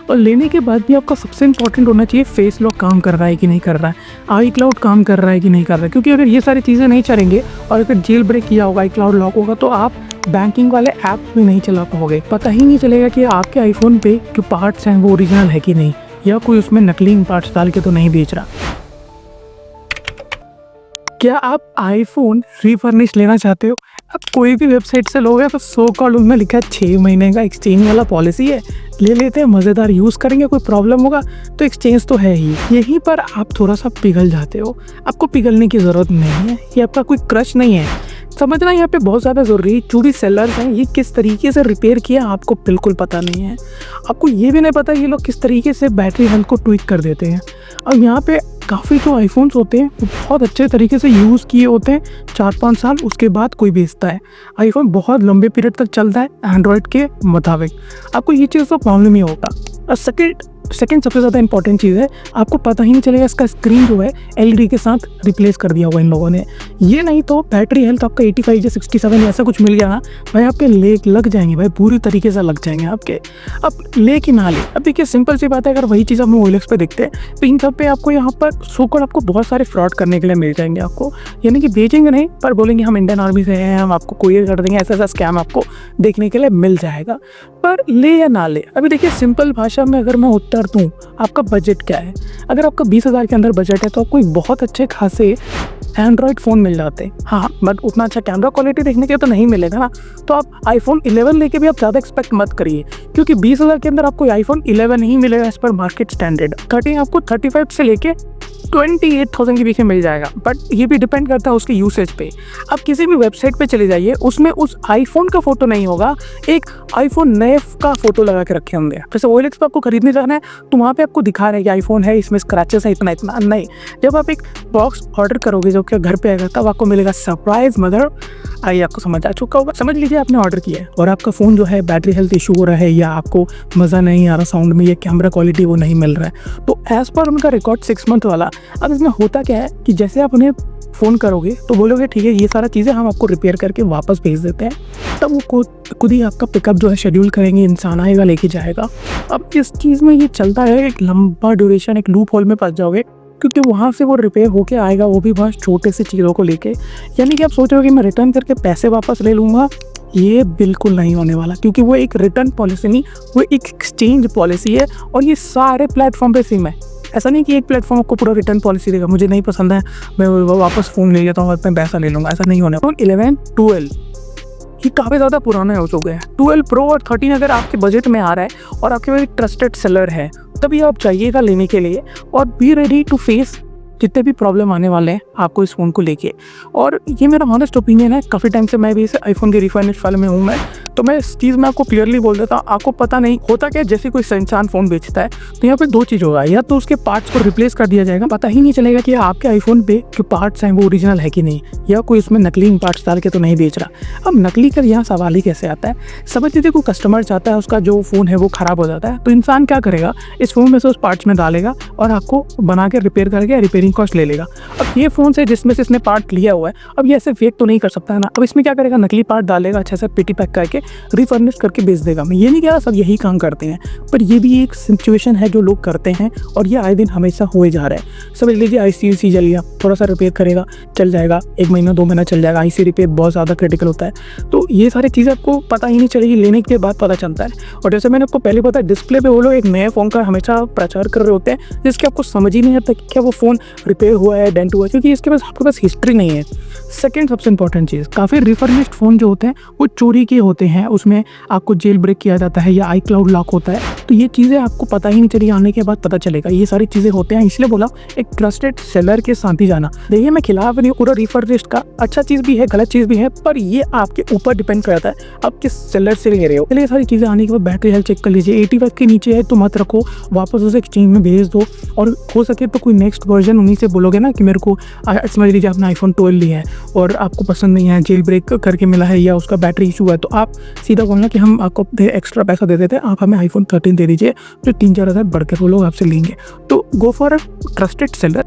और लेने के बाद भी आपका सबसे इंपॉर्टेंट होना चाहिए फेस लॉक काम कर रहा है कि नहीं कर रहा है, आई क्लाउड काम कर रहा है कि नहीं कर रहा है। क्योंकि अगर ये सारी चीज़ें नहीं चलेंगे और अगर जेल ब्रेक किया होगा, आई क्लाउड लॉक होगा, तो आप बैंकिंग वाले ऐप भी नहीं चला पाओगे। पता ही नहीं चलेगा कि आपके आईफोन पे जो पार्ट्स हैं वो ओरिजिनल है कि नहीं, या कोई उसमें नकली पार्ट्स डाल के तो नहीं बेच रहा। क्या आप आईफोन रीफर्निश लेना चाहते हो? आप कोई भी वेबसाइट से लोगे तो सो कॉल्ड उनमें लिखा है 6 महीने का एक्सचेंज वाला पॉलिसी है, ले लेते हैं, मज़ेदार यूज़ करेंगे, कोई प्रॉब्लम होगा तो एक्सचेंज तो है ही। यहीं पर आप थोड़ा सा पिघल जाते हो। आपको पिघलने की ज़रूरत नहीं है, ये आपका कोई क्रश नहीं है। समझना यहाँ पे बहुत ज़्यादा ज़रूरी है। जो भी सेलर्स हैं ये किस तरीके से रिपेयर किया आपको बिल्कुल पता नहीं है। आपको ये भी नहीं पता ये लोग किस तरीके से बैटरी हेल्थ को ट्विक कर देते हैं। अब यहाँ पे काफ़ी जो आईफोन्स होते हैं वो बहुत अच्छे तरीके से यूज़ किए होते हैं 4-5 साल, उसके बाद कोई बेचता है। आईफोन बहुत लंबे पीरियड तक चलता है एंड्रॉयड के मुताबिक। आपको ये चीज़ तो प्रॉब्लम ही होगा। और सेकंड सबसे ज़्यादा इंपॉर्टेंट चीज़ है, आपको पता ही नहीं चलेगा इसका स्क्रीन जो है एलईडी के साथ रिप्लेस कर दिया हुआ इन लोगों ने। ये नहीं तो बैटरी हेल्थ आपका 85 या 67 ऐसा कुछ मिल गया ना भाई, आपके लेग लग जाएंगे भाई, पूरी तरीके से लग जाएंगे आपके। अब ले कि ना ले, अब देखिए सिंपल सी बात है, अगर वही चीज़ हम OLX पे देखते हैं तो इन सब पे आपको यहाँ पर सोकॉल्ड आपको बहुत सारे फ्रॉड करने के लिए मिल जाएंगे आपको। यानी कि बेचेंगे नहीं पर बोलेंगे हम इंडियन आर्मी से हैं, हम आपको कोरियर कर देंगे, ऐसा स्कैम आपको देखने के लिए मिल जाएगा। पर ले या ना ले, अभी देखिए सिंपल भाषा में अगर मैं उत्तर दूँ, आपका बजट क्या है? अगर आपका 20,000 के अंदर बजट है तो आपको एक बहुत अच्छे खासे एंड्रॉयड फ़ोन मिल जाते हैं। हाँ, बट उतना अच्छा कैमरा क्वालिटी देखने के तो नहीं मिलेगा ना। तो आप आईफोन 11 लेके भी आप ज़्यादा एक्सपेक्ट मत करिए, क्योंकि 20,000 के अंदर आपको आईफोन 11 ही मिलेगा एज पर मार्केट स्टैंडर्ड। 13 आपको 35 से लेके 28,000 के बीच में मिल जाएगा। बट ये भी डिपेंड करता है उसके यूसेज पे। आप किसी भी वेबसाइट पे चले जाइए, उसमें उस आईफोन का फोटो नहीं होगा, एक आईफोन नए का फोटो लगा के रखे होंगे। जैसे OLX पे आपको खरीदने जाना है तो वहाँ पे आपको दिखा रहा है कि आईफोन है, इसमें स्क्रैचेस है, इतना इतना नहीं। जब आप एक बॉक्स ऑर्डर करोगे जो कि घर पे आएगा, तब आपको मिलेगा सरप्राइज मदर। आइए आपको समझ आ चुका होगा। समझ लीजिए आपने ऑर्डर किया है और आपका फ़ोन जो है बैटरी हेल्थ इशू हो रहा है, या आपको मज़ा नहीं आ रहा साउंड में, या कैमरा क्वालिटी वो नहीं मिल रहा है, तो एज़ पर उनका रिकॉर्ड 6 मंथ वाला। अब इसमें होता क्या है कि जैसे आप उन्हें फ़ोन करोगे तो बोलोगे ठीक है ये सारा चीज़ें हम आपको रिपेयर करके वापस भेज देते हैं, तब वो खुद ही आपका पिकअप जो है शेड्यूल करेंगे, इंसान आएगा लेके जाएगा। अब इस चीज़ में ये चलता है एक लंबा ड्यूरेशन, एक लूप होल में फंस जाओगे, क्योंकि वहाँ से वो रिपेयर होके आएगा, वो भी बहुत छोटे से चीज़ों को लेके। यानी कि आप सोच रहे हो कि मैं रिटर्न करके पैसे वापस ले लूँगा, ये बिल्कुल नहीं होने वाला, क्योंकि वो एक रिटर्न पॉलिसी नहीं, वो एक एक्सचेंज पॉलिसी है। और ये सारे प्लेटफॉर्म पे सेम है। ऐसा नहीं कि एक प्लेटफॉर्म आपको पूरा रिटर्न पॉलिसी देगा, मुझे नहीं पसंद है मैं वापस फ़ोन ले लेता हूँ, अपने पैसा ले लूँगा, ऐसा नहीं होने वाला। 11, 12 ये काफ़ी ज़्यादा पुराने हो चुके हैं। 12 Pro और 13 अगर आपके बजट में आ रहा है और आपके पास एक ट्रस्टेड सेलर है, तभी आप चाहिएगा लेने के लिए। और बी रेडी टू फेस जितने भी प्रॉब्लम आने वाले हैं आपको इस फ़ोन को लेके। और ये मेरा ऑनेस्ट ओपिनियन है, काफ़ी टाइम से मैं भी इस आईफोन के रिफर्निश वाले में हूँ मैं, तो मैं इस चीज़ में आपको क्लियरली बोल देता हूँ। आपको पता नहीं होता क्या, जैसे कोई इंसान फ़ोन बेचता है तो यहाँ पे 2 चीज़ होगा, या तो उसके पार्ट्स को रिप्लेस कर दिया जाएगा, पता ही नहीं चलेगा कि आपके आईफोन पे जो पार्ट्स हैं वो ओरिजिनल है कि नहीं, या कोई उसमें नकली पार्ट्स डाल के तो नहीं बेच रहा। अब नकली का यहाँ सवाल ही कैसे आता है? समझ लीजिए कोई कस्टमर चाहता है उसका जो फ़ोन है वो ख़राब हो जाता है, तो इंसान क्या करेगा, इस फ़ोन में से उस पार्ट्स में डालेगा और आपको बना के रिपेयर करके रिपेयरिंग कॉस्ट ले लेगा। अब ये फ़ोन से जिसमें से इसने पार्ट लिया हुआ है, अब ये ऐसे फेक तो नहीं कर सकता है ना। अब इसमें क्या करेगा, नकली पार्ट डालेगा, अच्छे से पेटी पैक करके रिफर्निश करके बेच देगा। मैं ये नहीं कह रहा सब यही काम करते हैं, पर ये भी एक सिचुएशन है जो लोग करते हैं और ये आए दिन हमेशा हुए जा रहा है। समझ लीजिए IC जल गया, थोड़ा सा रिपेयर करेगा, चल जाएगा, 1 महीना 2 महीना चल जाएगा। IC रिपेयर बहुत ज़्यादा क्रिटिकल होता है, तो ये सारी चीज़ें आपको पता ही नहीं चलेगी, लेने के बाद पता चलता है। और जैसे मैंने आपको पहले बताया, डिस्प्ले पे वो लोग एक नए फ़ोन का हमेशा प्रचार कर रहे होते हैं, जिसके आपको समझ ही नहीं आता कि क्या वो फ़ोन रिपेयर हुआ है, डेंट हुआ है, क्योंकि इसके पास आपके पास हिस्ट्री नहीं है। सेकंड सबसे इंपॉर्टेंट चीज़, काफ़ी रिफर्निश्ड फ़ोन जो होते हैं वो चोरी के होते हैं, उसमें आपको जेल ब्रेक किया जाता है या iCloud लॉक होता है, तो ये चीज़ें आपको पता ही नहीं चली, आने के बाद पता चलेगा ये सारी चीज़ें होते हैं। इसलिए बोला एक ट्रस्टेड सेलर के साथ ही जाना। देखिए मैं खिलाफ नहीं हूँ पूरा रिफर्निश्ड का, अच्छा चीज़ भी है गलत चीज़ भी है, पर ये आपके ऊपर डिपेंड करता है आप किस सेलर से ले रहे हो। चलिए सारी चीज़ें आने के बाद बैटरी हेल्थ चेक कर लीजिए, 85 के नीचे है तो मत रखो, वापस उसे एक्सचेंज में भेज दो। और हो सके तो कोई नेक्स्ट वर्जन उन्हीं से बोलोगे ना कि मेरे को समझ लीजिए आपने आईफोन 12 लिया है और आपको पसंद नहीं है, जेल ब्रेक करके मिला है या उसका बैटरी इशू है, तो आप सीधा बोलना कि हम आपको एक्स्ट्रा पैसा दे देते हैं, आप हमें आईफोन 13 दे दीजिए, जो 3-4 हज़ार बढ़कर वो लोग आपसे लेंगे। तो go for a trusted seller.